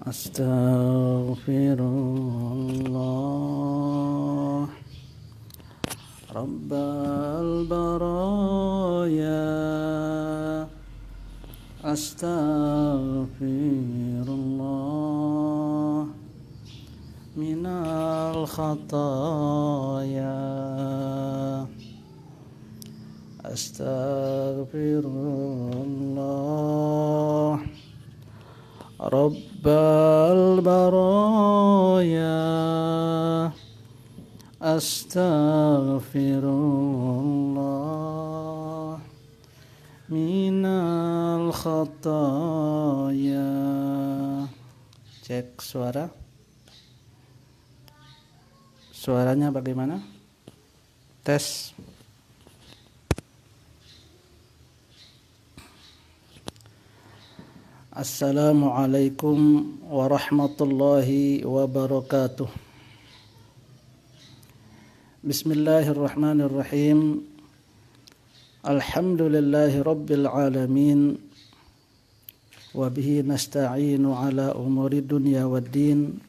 Astaghfirullah Rabbal baraya Astaghfirullah minal khataya Astaghfirullah Rabbal baraya Astaghfirullah minal khataya. Cek suara. Suaranya bagaimana? Tes. Assalamualaikum warahmatullahi wabarakatuh. Bismillahirrahmanirrahim. Alhamdulillahi rabbil alamin. Wabihi nasta'inu ala umuri dunya waddin.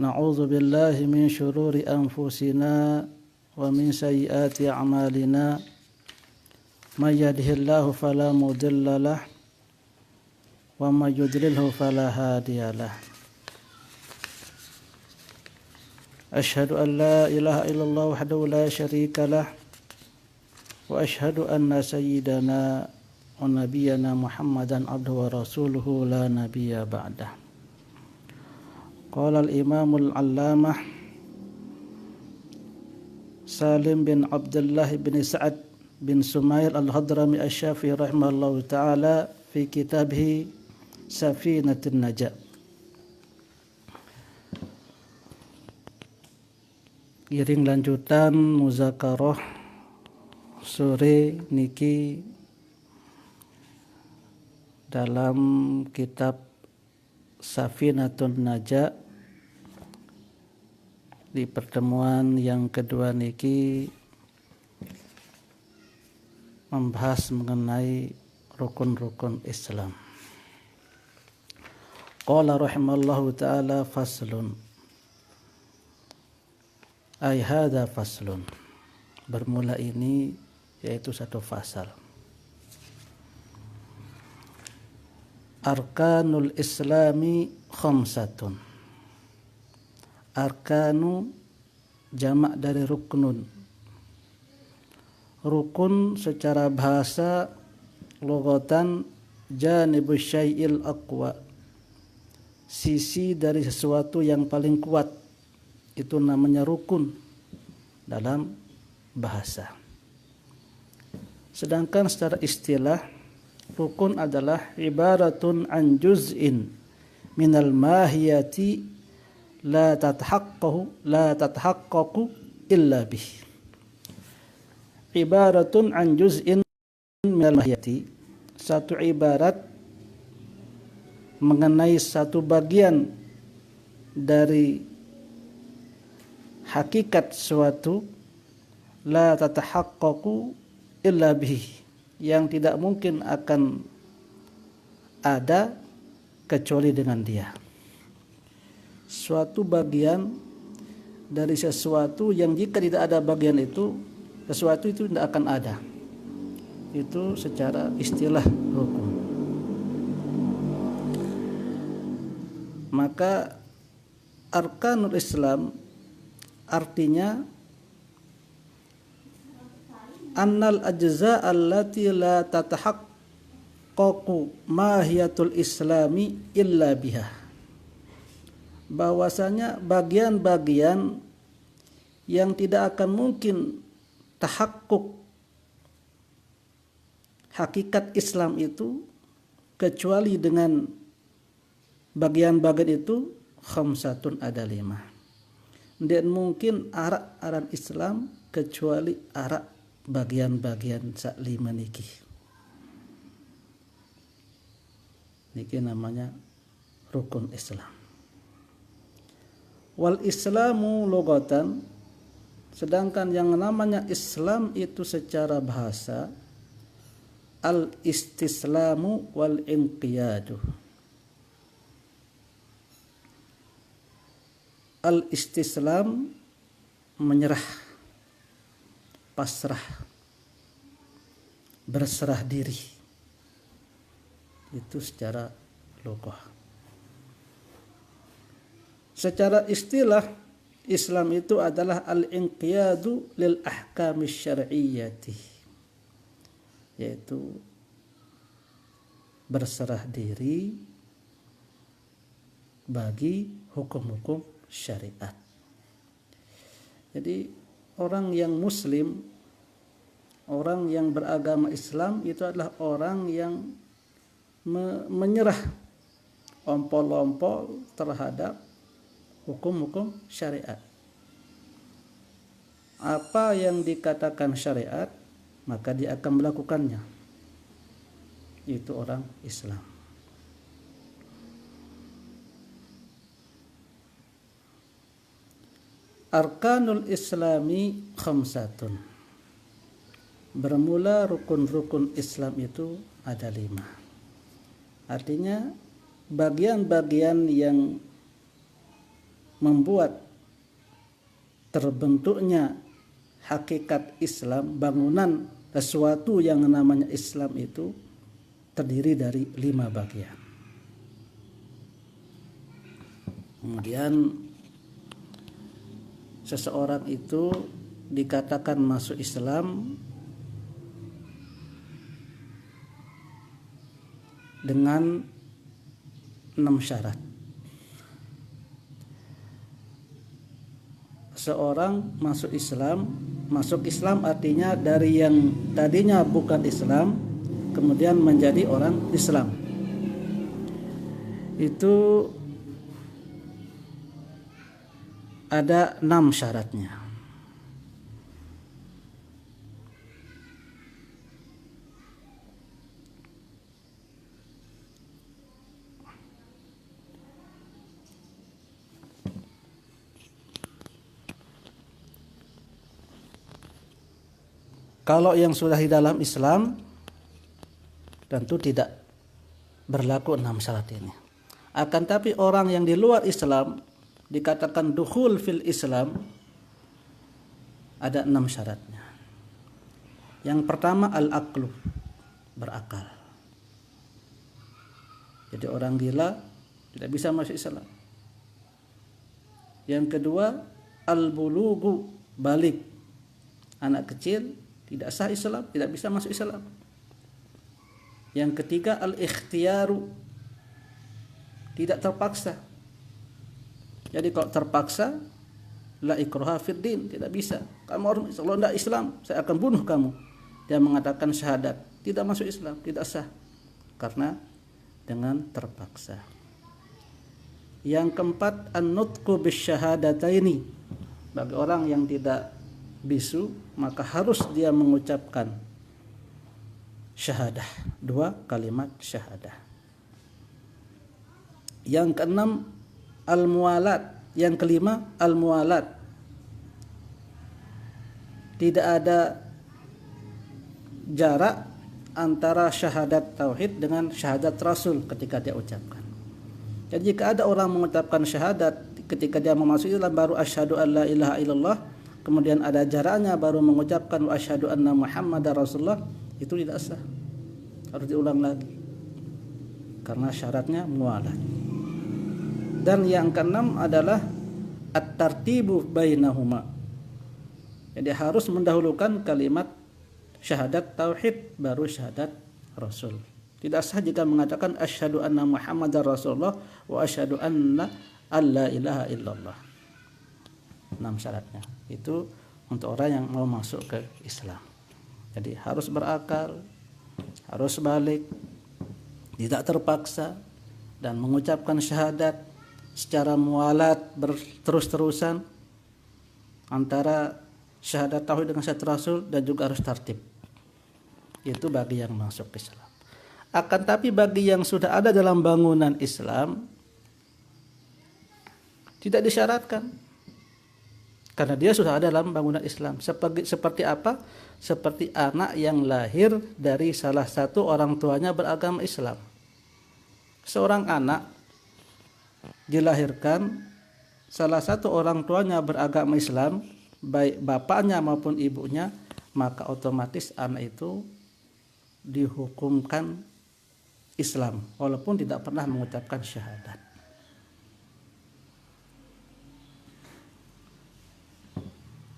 Na'udzu billahi min syururi anfusina wa min sayyiati a'malina. May yahdihillahu fala mudilla lah wa may yudlilhu fala hadiyalah. Asyhadu an la ilaha illallah wahdahu la syarika lah wa asyhadu anna sayyidana wa nabiyyana Muhammadan abduhu wa rasuluhu la nabiyya ba'dah. Qala al-imamul allamah Salim bin Abdullah bin Sa'ad bin Sumair al-Hadrami asy-Syafi'i rahimahullahu ta'ala fi kitabih Safinatun Najah. Giring lanjutan muzakarah sore niki dalam kitab Safinatun Najah. Di pertemuan yang kedua niki membahas mengenai rukun-rukun Islam. Qala rahimallahu ta'ala faslun. Ay hadza faslun. Bermula ini yaitu satu fasal. Arkanul Islami khamsatun. Arkanu jamak dari ruknun. Rukun secara bahasa logatan janibus syai'il aqwa, sisi dari sesuatu yang paling kuat, itu namanya rukun dalam bahasa. Sedangkan secara istilah rukun adalah ibaratun an juz'in minal mahiyati la tatahaqqaqu illa bih. Ibaratun an juz'in minal mahiyati, satu ibarat mengenai satu bagian dari hakikat suatu, la tatahaqqaqu illa bihi, yang tidak mungkin akan ada kecuali dengan dia. Suatu bagian dari sesuatu yang jika tidak ada bagian itu, sesuatu itu tidak akan ada. Itu secara istilah rukun. Maka arkanul Islam artinya annal ajza' allati la tatahaqqaqu mahiyatul islami illa biha. Bahwasanya bagian-bagian yang tidak akan mungkin tahakkuk hakikat Islam itu kecuali dengan bagian-bagian itu, khamsatun, ada 5. Dan mungkin arak-aran Islam kecuali arak bagian-bagian sak 5 niki. Niki namanya rukun Islam. Wal Islamu logatan, sedangkan yang namanya Islam itu secara bahasa al-istislamu wal inqiyadu. Al-istislam menyerah, pasrah, berserah diri. Itu secara lughah. Secara istilah, Islam itu adalah al-inqiyadu lil ahkami syar'iyyati, yaitu berserah diri bagi hukum-hukum syariat. Jadi orang yang muslim, orang yang beragama Islam itu adalah orang yang menyerah ompol-ompol terhadap hukum-hukum syariat. Apa yang dikatakan syariat, maka dia akan melakukannya. Itu orang Islam. Arkanul Islami khamsatun. Bermula rukun-rukun Islam itu ada 5. Artinya bagian-bagian yang membuat terbentuknya hakikat Islam, bangunan sesuatu yang namanya Islam itu terdiri dari 5 bagian. Kemudian seseorang itu dikatakan masuk Islam dengan 6 syarat. Seorang masuk Islam artinya dari yang tadinya bukan Islam kemudian menjadi orang Islam. Itu ada 6 syaratnya. Kalau yang sudah di dalam Islam tentu tidak berlaku 6 syarat ini. Akan tapi orang yang di luar Islam dikatakan dukhul fil Islam ada 6 syaratnya. Yang pertama al-aqlu, berakal. Jadi orang gila tidak bisa masuk Islam. Yang kedua al-bulugu, balik. Anak kecil tidak sah Islam, tidak bisa masuk Islam. Yang ketiga al-ikhtiyaru, tidak terpaksa. Jadi kalau terpaksa la ikraha fid din, tidak bisa. Kamu harus, kalau tidak Islam, saya akan bunuh kamu. Dia mengatakan syahadat, tidak masuk Islam, tidak sah. Karena dengan terpaksa. Yang keempat an-nutqu bisyahadataini. Bagi orang yang tidak bisu, maka harus dia mengucapkan syahadah, 2 kalimat syahadah. Yang keenam al-muwalat, yang kelima al-muwalat. Tidak ada jarak antara syahadat tauhid dengan syahadat rasul ketika dia ucapkan. Jadi jika ada orang mengucapkan syahadat ketika dia memasuki Islam baru asyhadu an la ilaha illallah, kemudian ada jaraknya baru mengucapkan wa asyhadu anna muhammadar rasulullah, itu tidak sah. Harus diulang lagi. Karena syaratnya muwalat. Dan yang keenam adalah at-tartibu bainahuma. Jadi harus mendahulukan kalimat syahadat tauhid baru syahadat rasul. Tidak sah jika mengatakan asyhadu anna muhammadar rasulullah wa asyhadu anna alla ilaha illallah. 6 syaratnya. Itu untuk orang yang mau masuk ke Islam. Jadi harus berakal, harus balik, tidak terpaksa, dan mengucapkan syahadat secara mualat berterus-terusan antara syahadat tauhid dengan syahadat rasul, dan juga harus tertib. Itu bagi yang masuk Islam. Akan tapi bagi yang sudah ada dalam bangunan Islam tidak disyaratkan. Karena dia sudah ada dalam bangunan Islam. Seperti apa? Seperti anak yang lahir dari salah satu orang tuanya beragama Islam. Seorang anak dilahirkan, salah satu orang tuanya beragama Islam, baik bapaknya maupun ibunya, maka otomatis anak itu dihukumkan Islam walaupun tidak pernah mengucapkan syahadat.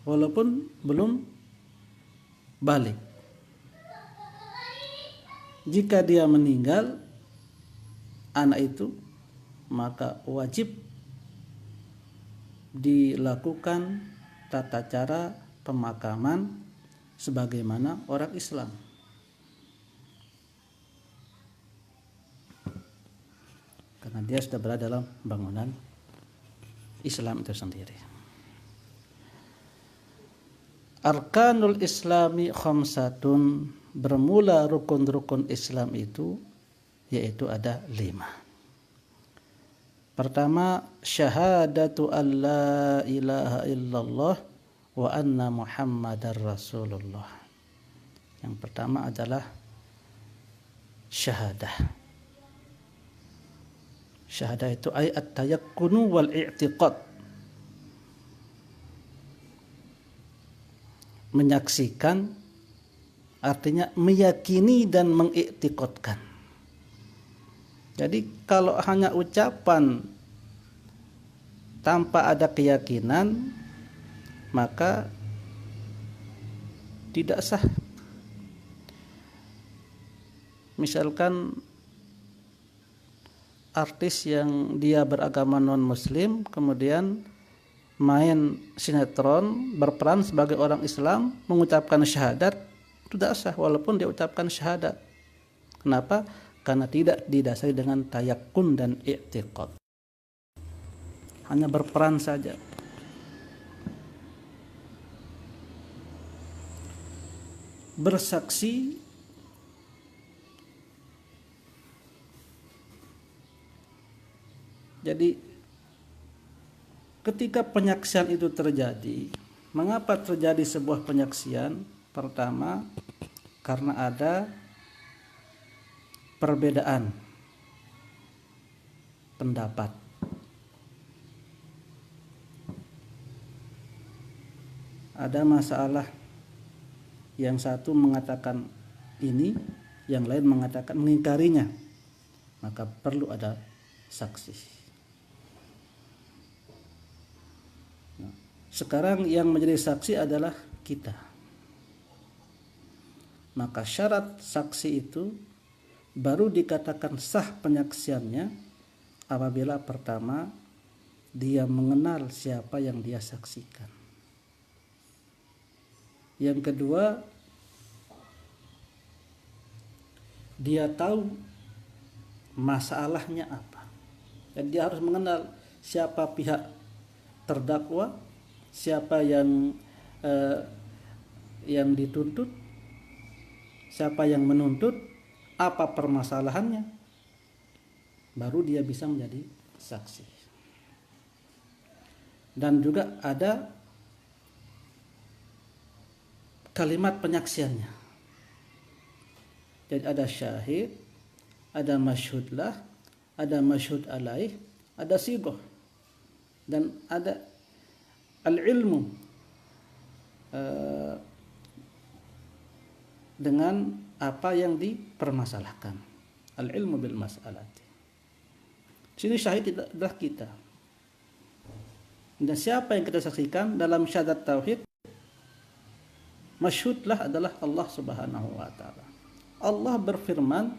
Walaupun belum balik. Jika dia meninggal anak itu, maka wajib dilakukan tata cara pemakaman sebagaimana orang Islam. Karena dia sudah berada dalam bangunan Islam itu sendiri. Arkanul Islami khamsatun, bermula rukun-rukun Islam itu yaitu ada 5. Pertama, syahadatu an la ilaha illallah wa anna muhammadar rasulullah. Yang pertama adalah syahadah. Syahadah itu ay at-tayakkunu wal i'tiqad. Menyaksikan artinya meyakini dan mengiktikadkan. Jadi kalau hanya ucapan tanpa ada keyakinan, maka tidak sah. Misalkan artis yang dia beragama non-muslim kemudian main sinetron, berperan sebagai orang Islam, mengucapkan syahadat, tidak sah walaupun dia ucapkan syahadat. Kenapa? Karena tidak didasari dengan tayakkun dan i'tiqad. Hanya berperan saja. Bersaksi jadi ketika penyaksian itu terjadi, mengapa terjadi sebuah penyaksian? Pertama, karena ada perbedaan pendapat. Ada masalah, yang satu mengatakan ini, yang lain mengatakan mengingkarinya, maka perlu ada saksi. Sekarang yang menjadi saksi adalah kita. Maka syarat saksi itu baru dikatakan sah penyaksiannya apabila pertama dia mengenal siapa yang dia saksikan. Yang kedua, dia tahu masalahnya apa. Dan dia harus mengenal siapa pihak terdakwa, siapa yang dituntut, siapa yang menuntut, apa permasalahannya, baru dia bisa menjadi saksi. Dan juga ada kalimat penyaksiannya. Jadi ada syahid, ada masyhudlah, ada masyhud alaih, ada sigoh, dan ada al-ilmu dengan apa yang dipermasalahkan. Al-ilmu bil mas'alati. Sini syahid adalah kita. Dan siapa yang kita saksikan dalam syahadat tauhid? Masyhudlah adalah Allah Subhanahu wa taala. Allah berfirman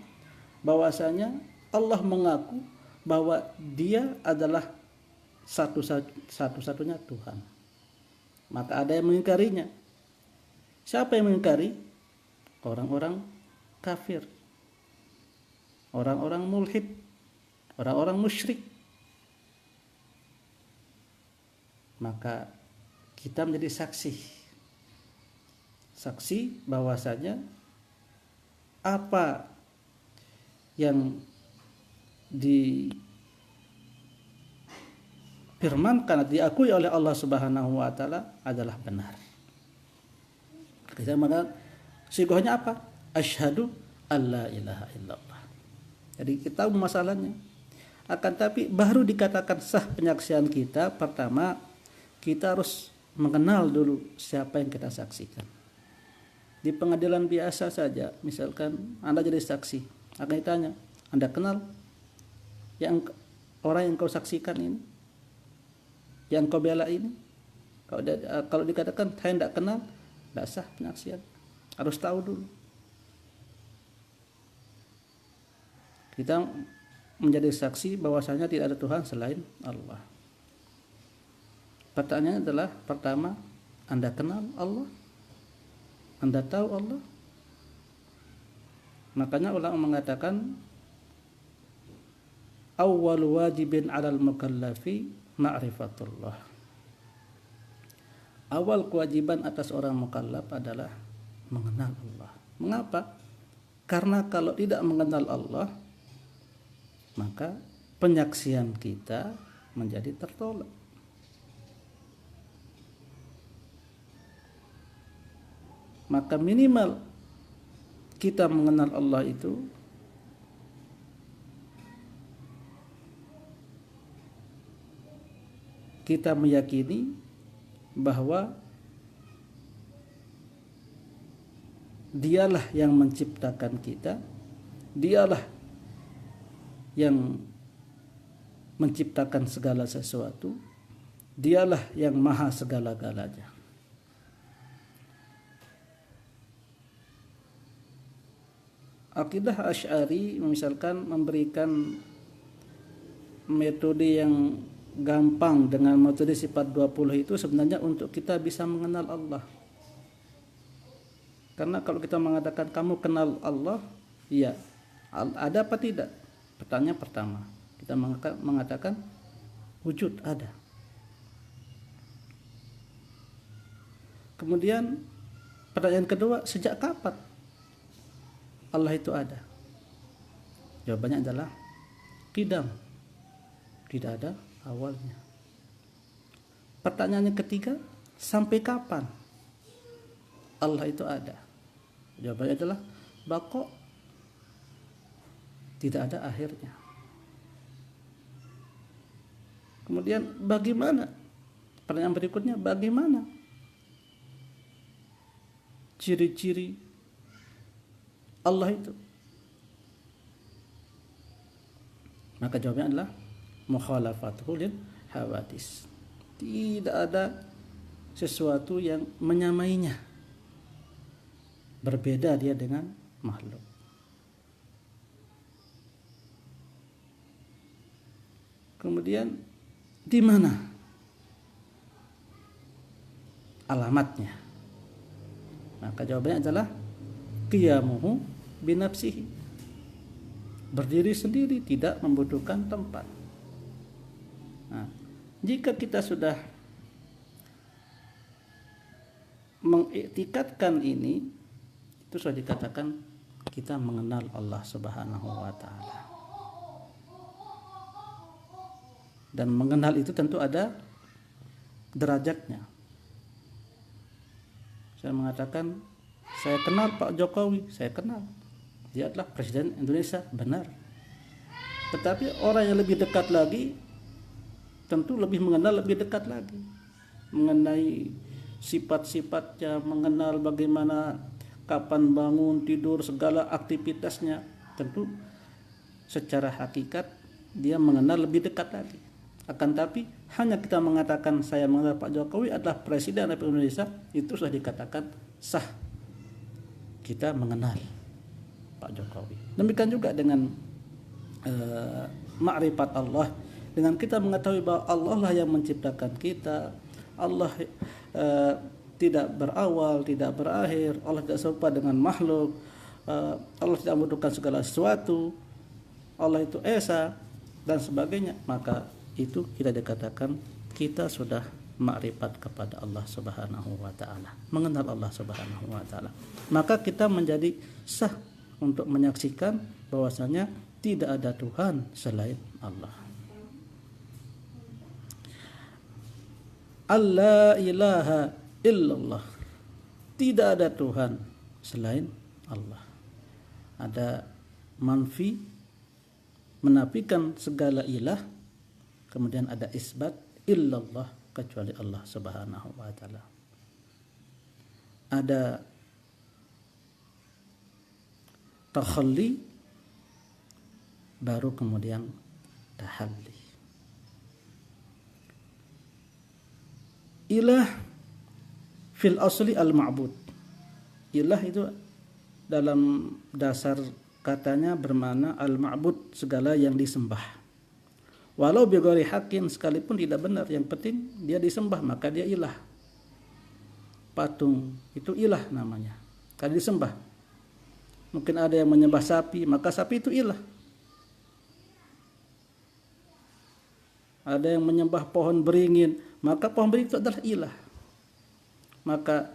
bahwasanya Allah mengaku bahwa Dia adalah satu-satunya Tuhan. Maka ada yang mengingkarinya. Siapa yang mengingkari? Orang-orang kafir, orang-orang mulhid, orang-orang musyrik. Maka kita menjadi saksi bahwasanya apa yang firmankan, diakui oleh Allah Subhanahu wa taala adalah benar. Kita mengatakan sigohnya apa? Asyhadu alla ilaha illallah. Jadi kita tahu masalahnya. Akan tapi baru dikatakan sah penyaksian kita, pertama kita harus mengenal dulu siapa yang kita saksikan. Di pengadilan biasa saja, misalkan Anda jadi saksi, akan ditanya, Anda kenal yang orang yang kau saksikan ini, yang kau bela ini? Kalau dikatakan saya tidak kenal, tidak sah penyaksian. Harus tahu dulu. Kita menjadi saksi bahwasanya tidak ada Tuhan selain Allah. Pertanyaannya adalah, pertama, Anda kenal Allah? Anda tahu Allah? Makanya ulama mengatakan awwal wajibin 'alal mukallafi ma'rifatullah. Awal kewajiban atas orang mukallaf adalah mengenal Allah. Mengapa? Karena kalau tidak mengenal Allah, maka penyaksian kita menjadi tertolak. Maka minimal kita mengenal Allah itu kita meyakini bahwa Dialah yang menciptakan kita, Dialah yang menciptakan segala sesuatu, Dialah yang maha segala-galanya. Akidah Asy'ari misalkan memberikan metode yang gampang dengan metode sifat 20 itu sebenarnya untuk kita bisa mengenal Allah. Karena kalau kita mengatakan kamu kenal Allah, iya, ada apa tidak? Pertanyaan pertama, kita mengatakan wujud, ada. Kemudian pertanyaan kedua, sejak kapan Allah itu ada? Jawabannya adalah qidam, tidak ada awalnya. Pertanyaan yang ketiga, sampai kapan Allah itu ada? Jawabannya adalah baqa, tidak ada akhirnya. Kemudian bagaimana? Pertanyaan berikutnya, bagaimana ciri-ciri Allah itu? Maka jawabannya adalah mukhalafatul lil hawadis. Tidak ada sesuatu yang menyamainya. Berbeda dia dengan makhluk. Kemudian di mana alamatnya? Maka jawabannya adalah qiyamuhu binafsihi. Berdiri sendiri, tidak membutuhkan tempat. Nah, jika kita sudah mengiktikadkan ini, itu sudah dikatakan kita mengenal Allah Subhanahu wa taala. Dan mengenal itu tentu ada derajatnya. Saya mengatakan, saya kenal Pak Jokowi, saya kenal. Dia adalah Presiden Indonesia, benar. Tetapi orang yang lebih dekat lagi tentu lebih mengenal lebih dekat lagi. Mengenai sifat-sifatnya, mengenal bagaimana kapan bangun, tidur, segala aktivitasnya. Tentu secara hakikat dia mengenal lebih dekat lagi. Akan tapi hanya kita mengatakan saya mengenal Pak Jokowi adalah Presiden Republik Indonesia, itu sudah dikatakan sah kita mengenal Pak Jokowi. Demikian juga dengan ma'rifat Allah, dengan kita mengetahui bahwa Allah lah yang menciptakan kita. Allah tidak berawal, tidak berakhir. Allah tidak serupa dengan makhluk. Allah tidak membutuhkan segala sesuatu. Allah itu esa dan sebagainya. Maka itu kita dikatakan kita sudah makrifat kepada Allah Subhanahu wa taala, mengenal Allah Subhanahu wa taala. Maka kita menjadi sah untuk menyaksikan bahwasanya tidak ada Tuhan selain Allah. alla ilaha illallah. Tidak ada Tuhan selain Allah. Ada manfi, menafikan segala ilah, kemudian ada isbat illallah, kecuali Allah Subhanahu wa taala. Ada takhalli, baru kemudian tahalli. Ilah fil asli al-ma'bud. Ilah itu dalam dasar katanya bermakna al-ma'bud, segala yang disembah. Walau bi ghairi haqqin, sekalipun tidak benar, yang penting dia disembah, maka dia ilah. Patung itu ilah namanya, karena disembah. Mungkin ada yang menyembah sapi, maka sapi itu ilah. Ada yang menyembah pohon beringin, maka pohon beringin itu adalah ilah. Maka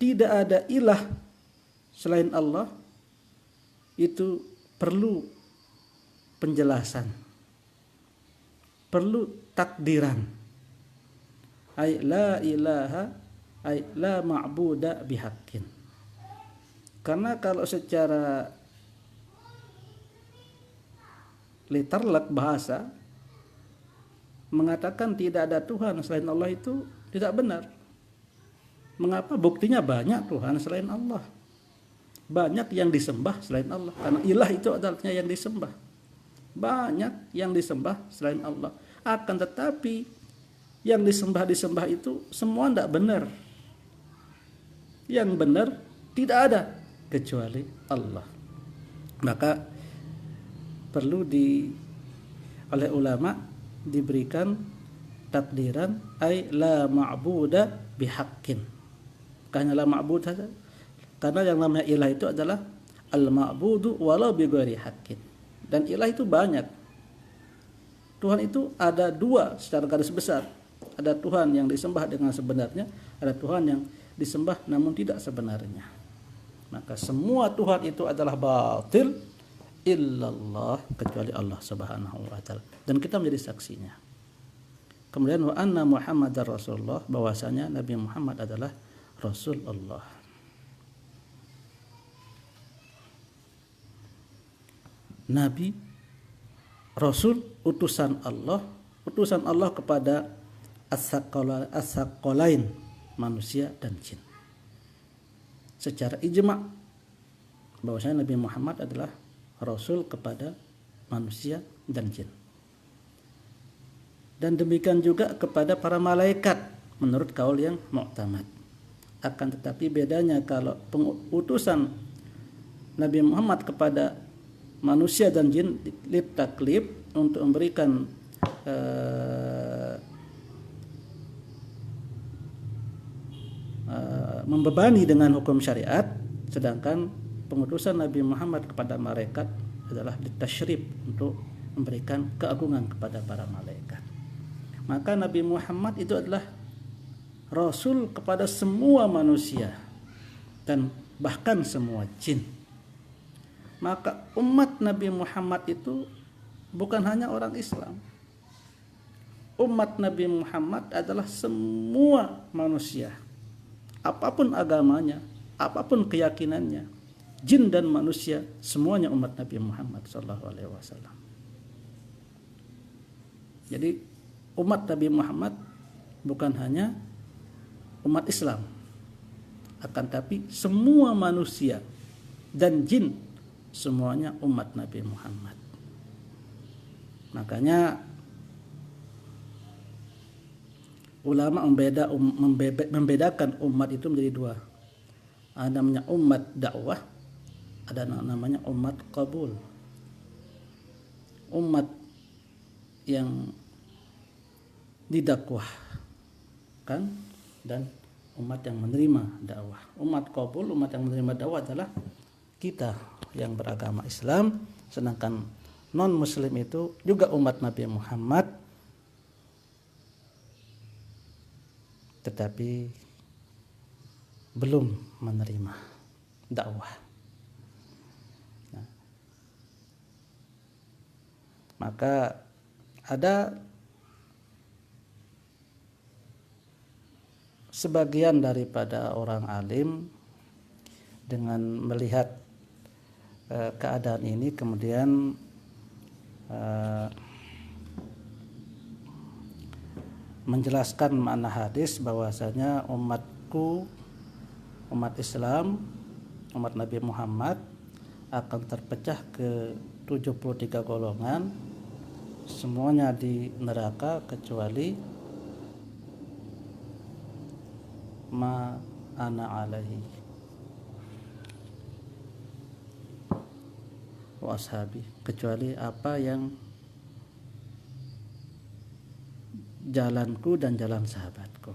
tidak ada ilah selain Allah, itu perlu penjelasan, perlu takdiran. Ay la ilaha, ay la ma'buda bihaqqin. Karena kalau secara literlek bahasa mengatakan tidak ada Tuhan selain Allah itu tidak benar. Mengapa? Buktinya banyak Tuhan selain Allah. Banyak yang disembah selain Allah. Karena ilah itu adalah yang disembah. Banyak yang disembah selain Allah. Akan tetapi yang disembah itu semua tidak benar. Yang benar tidak ada kecuali Allah. Maka perlu oleh ulama diberikan takdiran ay la ma'buda bihaqqin. Bukan la ma'bud saja. Karena yang namanya ilah itu adalah al-ma'budu walau bi ghairi haqqin. Dan ilah itu banyak. Tuhan itu ada dua secara garis besar. Ada Tuhan yang disembah dengan sebenarnya, ada Tuhan yang disembah namun tidak sebenarnya. Maka semua Tuhan itu adalah batil illallah, kecuali Allah Subhanahu wa taala. Dan kita menjadi saksinya. Kemudian wa anna Muhammadar Rasulullah, bahwasanya Nabi Muhammad adalah Rasul Allah. Nabi, Rasul, utusan Allah kepada as-saqalain, manusia dan jin. Secara ijma' bahwasanya Nabi Muhammad adalah Rasul kepada manusia dan jin. Dan demikian juga kepada para malaikat menurut kaul yang mu'tamad. Akan tetapi bedanya kalau pengutusan Nabi Muhammad kepada manusia dan jin litaklif, untuk memberikan membebani dengan hukum syariat, sedangkan pengutusan Nabi Muhammad kepada malaikat adalah ditasyrif, untuk memberikan keagungan kepada para malaikat. Maka Nabi Muhammad itu adalah Rasul kepada semua manusia dan bahkan semua jin. Maka umat Nabi Muhammad itu bukan hanya orang Islam. Umat Nabi Muhammad adalah semua manusia, apapun agamanya, apapun keyakinannya, jin dan manusia, semuanya umat Nabi Muhammad SAW. Jadi umat Nabi Muhammad bukan hanya umat Islam, akan tapi semua manusia dan jin semuanya umat Nabi Muhammad. Makanya ulama membedakan umat itu menjadi dua. Ada namanya umat dakwah, ada namanya umat qabul. Umat yang didakwahkan dan umat yang menerima dakwah. Umat qabul, umat yang menerima dakwah adalah kita yang beragama Islam, sedangkan non muslim itu juga umat Nabi Muhammad, tetapi belum menerima dakwah. Nah, maka ada sebagian daripada orang alim dengan melihat keadaan ini kemudian menjelaskan makna hadis bahwasanya umatku, umat Islam, umat Nabi Muhammad akan terpecah ke 73 golongan, semuanya di neraka kecuali ma ana alaihi wa ashabi, kecuali apa yang jalanku dan jalan sahabatku.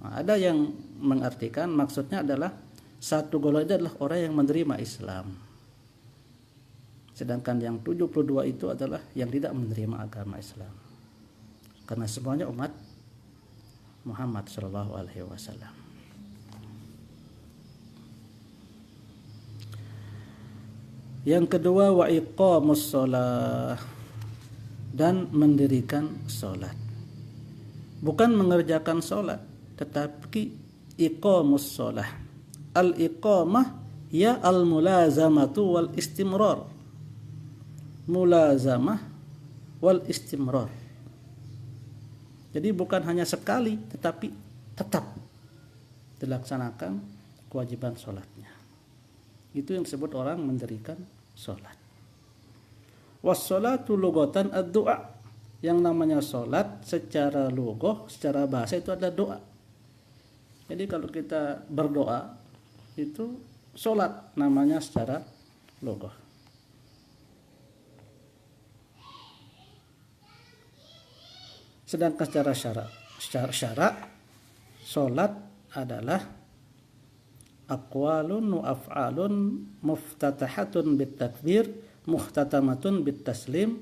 Nah, ada yang mengartikan maksudnya adalah satu golongan itu adalah orang yang menerima Islam, sedangkan yang 72 itu adalah yang tidak menerima agama Islam, karena semuanya umat Muhammad Shallallahu Alaihi Wasallam. Yang kedua, wa iqamus shalah, dan mendirikan sholat. Bukan mengerjakan sholat, tetapi iqamus shalah. Al iqamah ya al mulazamatu wal istimrar. Mulazamah wal istimrar. Jadi bukan hanya sekali, tetapi tetap dilaksanakan kewajiban sholatnya. Itu yang disebut orang mendirikan sholat. Was-sholatu lughatan ad-du'a. Yang namanya sholat secara lughah, secara bahasa itu adalah doa. Jadi kalau kita berdoa itu sholat namanya secara lughah. Sedangkan secara syarak sholat adalah aqwalun wa af'alun muftatahatun bitakbir muhtatamatun bitaslim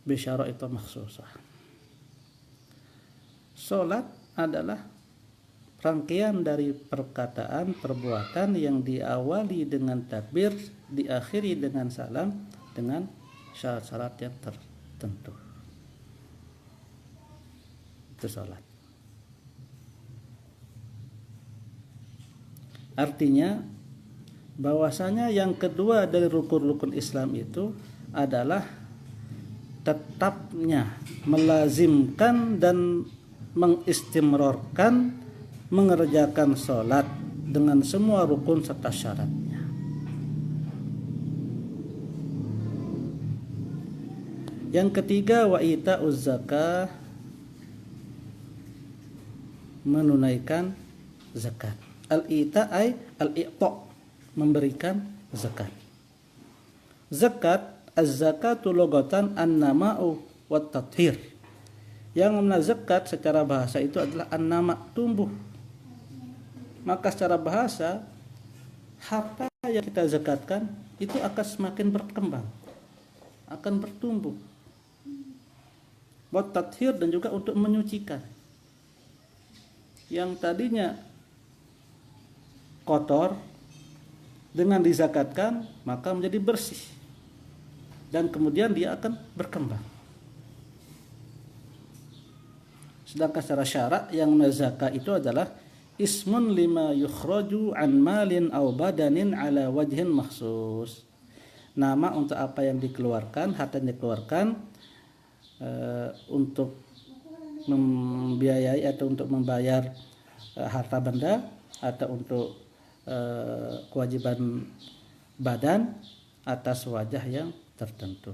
bisyara'it makhsusah. Sholat adalah rangkaian dari perkataan perbuatan yang diawali dengan takbir, diakhiri dengan salam, dengan syarat-syarat yang tertentu. Itu sholat. Artinya bahwasanya yang kedua dari rukun-rukun Islam itu adalah tetapnya melazimkan dan mengistimrorkan mengerjakan sholat dengan semua rukun serta syaratnya. Yang ketiga, wa ita'uz zakah, menunaikan zakat. Al-ita ay al-i'ta, memberikan zakat. Zakat, az-zakatu lughatan an-nama'u wat tathhir. Yang namanya zakat secara bahasa itu adalah an-nama, tumbuh. Maka secara bahasa harta yang kita zakatkan itu akan semakin berkembang, akan bertumbuh. Wat tathhir, dan juga untuk menyucikan. Yang tadinya kotor dengan dizakatkan maka menjadi bersih, dan kemudian dia akan berkembang. Sedangkan secara syarak yang zakat itu adalah ismun lima yukhraju an malin aw badanin ala wajhin makhsus. Nama untuk apa yang dikeluarkan, harta yang dikeluarkan untuk membiayai atau untuk membayar harta benda, atau untuk kewajiban badan atas wajah yang tertentu.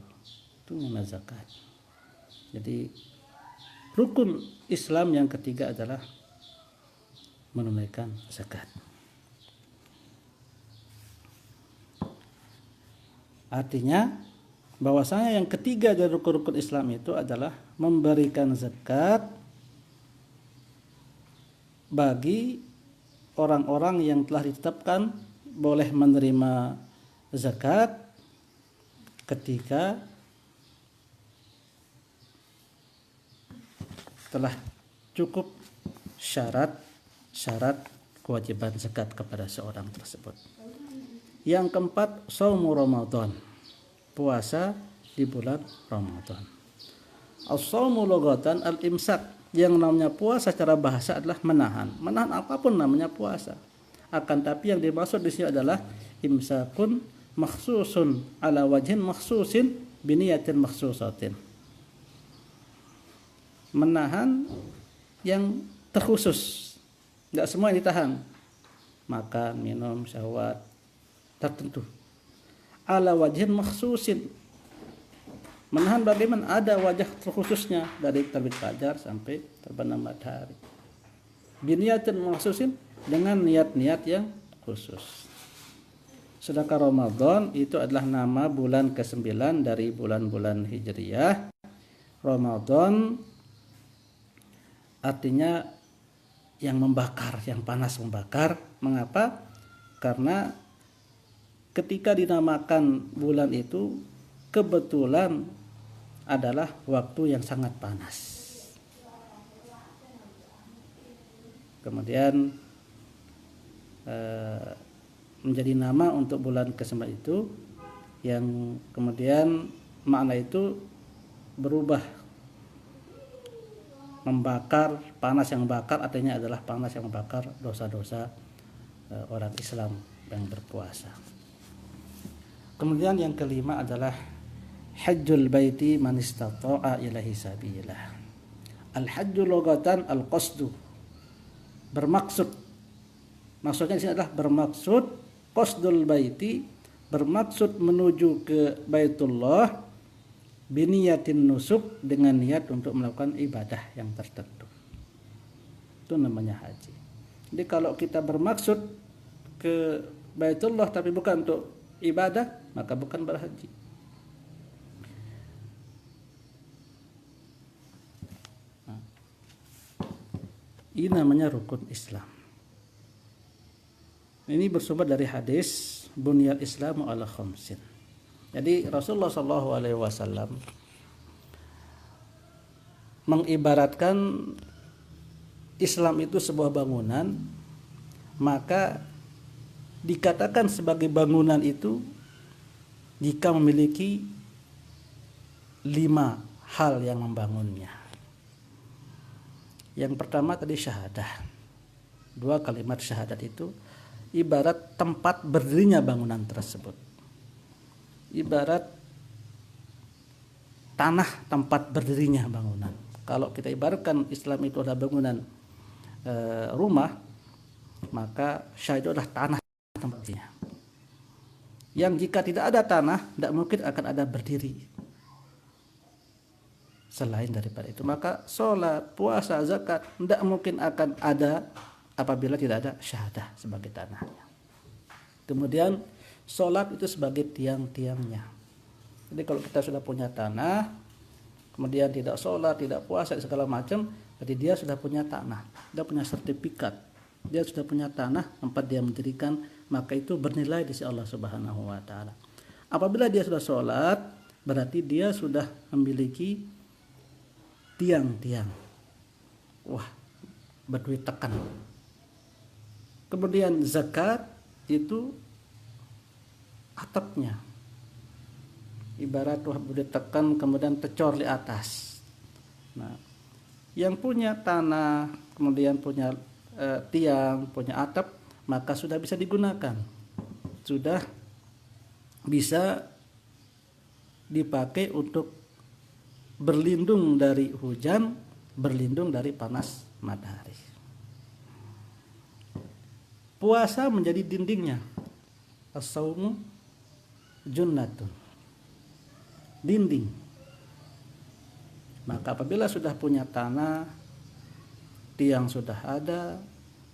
Itu namanya zakat. Jadi rukun Islam yang ketiga adalah menunaikan zakat. Artinya bahwasanya yang ketiga dari rukun-rukun Islam itu adalah memberikan zakat bagi orang-orang yang telah ditetapkan boleh menerima zakat ketika telah cukup syarat kewajiban zakat kepada seorang tersebut. Yang keempat, shaumu Ramadan, puasa di bulan Ramadan. As-shaumu lughatan al-imsak, yang namanya puasa secara bahasa adalah menahan. Menahan apapun namanya puasa. Akan tapi yang dimaksud di sini adalah imsakun makhsusun ala wajhin makhsusin biniyatin makhsusatin. Menahan yang terkhusus. Tidak semua yang ditahan. Makan, minum, syahwat tertentu. Ala wajhin makhsusin. Menahan bagaimana? Ada wajah terkhususnya dari terbit fajar sampai terbenam matahari. Biniyatin makhsusin, dengan niat-niat yang khusus. Sedangkan Ramadan itu adalah nama bulan ke-9 dari bulan-bulan Hijriyah. Ramadan artinya yang membakar, yang panas membakar. Mengapa? Karena ketika dinamakan bulan itu kebetulan adalah waktu yang sangat panas. Kemudian menjadi nama untuk bulan ke-9 itu, yang kemudian makna itu berubah, membakar, panas yang bakar artinya adalah panas yang membakar dosa-dosa orang Islam yang berpuasa. Kemudian yang kelima adalah hajjul baiti man istata'a ilaihi sabila. Al-hajju lugatan al-qasdu, bermaksud. Maksudnya di sini adalah bermaksud, qasdul baiti, bermaksud menuju ke Baitullah, biniyatin nusuk, dengan niat untuk melakukan ibadah yang tertentu. Itu namanya haji. Jadi kalau kita bermaksud ke Baitullah tapi bukan untuk ibadah, maka bukan berhaji. Ini namanya rukun Islam. Ini bersumber dari hadis bunyal Islamu ala khamsin. Jadi Rasulullah SAW mengibaratkan Islam itu sebuah bangunan, maka dikatakan sebagai bangunan itu jika memiliki 5 hal yang membangunnya. Yang pertama tadi syahadah. 2 kalimat syahadat itu ibarat tempat berdirinya bangunan tersebut. Ibarat tanah tempat berdirinya bangunan. Kalau kita ibaratkan Islam itu adalah bangunan rumah, maka syahadat itu adalah tanah tempatnya. Yang jika tidak ada tanah, tidak mungkin akan ada berdiri. Selain daripada itu, maka sholat, puasa, zakat tidak mungkin akan ada apabila tidak ada syahadah sebagai tanahnya. Kemudian sholat itu sebagai tiang-tiangnya. Jadi kalau kita sudah punya tanah, kemudian tidak sholat, tidak puasa, segala macam, berarti dia sudah punya tanah, dia punya sertifikat, dia sudah punya tanah tempat dia mendirikan, maka itu bernilai di sisi Allah Subhanahu wa taala. Apabila dia sudah sholat, berarti dia sudah memiliki tiang-tiang. Wah, berduit tekan. Kemudian zakat itu atapnya. Ibarat wah berduit tekan kemudian tecor di atas. Nah, yang punya tanah, kemudian punya tiang, punya atap, maka sudah bisa digunakan. Sudah bisa dipakai untuk berlindung dari hujan, berlindung dari panas matahari. Puasa menjadi dindingnya. As-saumu junnatun. Dinding. Maka apabila sudah punya tanah, tiang sudah ada,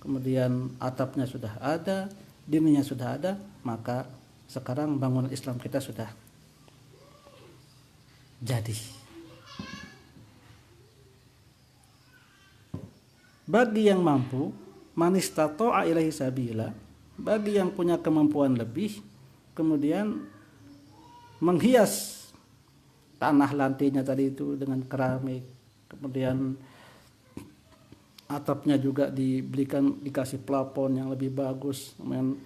kemudian atapnya sudah ada, dindingnya sudah ada, maka sekarang bangunan Islam kita sudah jadi. Bagi yang mampu, man istata'a ilaihi sabila, bagi yang punya kemampuan lebih, kemudian menghias tanah lantainya tadi itu dengan keramik, kemudian atapnya juga dikasih plafon yang lebih bagus, kemudian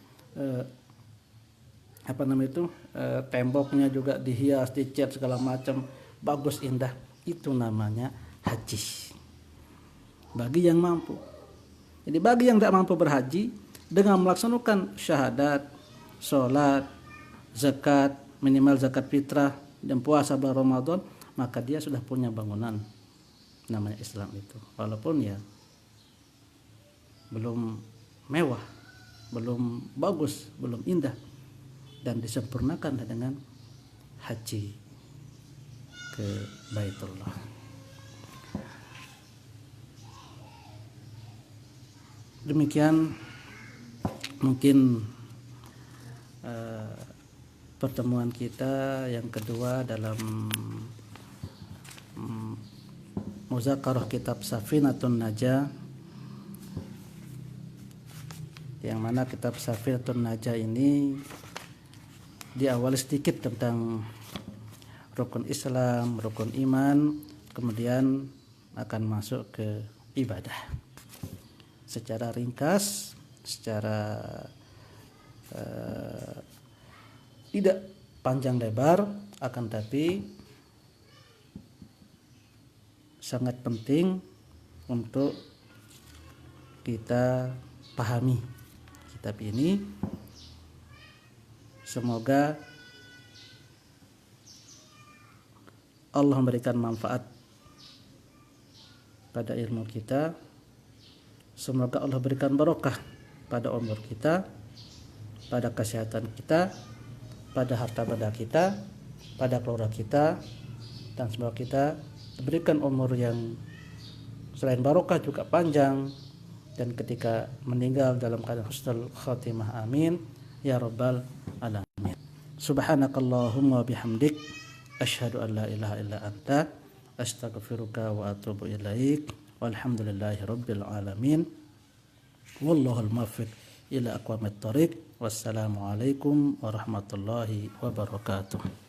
temboknya juga dihias, dicat segala macam, bagus indah. Itu namanya haji. bagi yang mampu. Jadi bagi yang tidak mampu berhaji, dengan melaksanakan syahadat, sholat, zakat, minimal zakat fitrah, dan puasa bulan Ramadan, maka dia sudah punya bangunan namanya Islam itu. Walaupun ya belum mewah, belum bagus, belum indah, dan disempurnakan dengan haji ke Baitullah. Demikian mungkin pertemuan kita yang kedua dalam muzakarah kitab Safinatun Najah, yang mana kitab Safinatun Najah ini diawali sedikit tentang rukun Islam, rukun iman, kemudian akan masuk ke ibadah. Secara ringkas, secara tidak panjang lebar, akan tapi sangat penting untuk kita pahami kitab ini. Semoga Allah memberikan manfaat pada ilmu kita. Semoga Allah berikan barokah pada umur kita, pada kesehatan kita, pada harta benda kita, pada keluarga kita, dan semoga kita diberikan umur yang selain barokah juga panjang, dan ketika meninggal dalam keadaan husnul khatimah, amin ya rabbal alamin. Subhanakallahumma bihamdik, asyhadu an la ilaha illa anta, astaghfiruka wa atubu ilaik. Walhamdulillahi rabbil alamin. Wallahul muwaffiq ila aqwamit thoriq. Wassalamualaikum warahmatullahi wabarakatuh.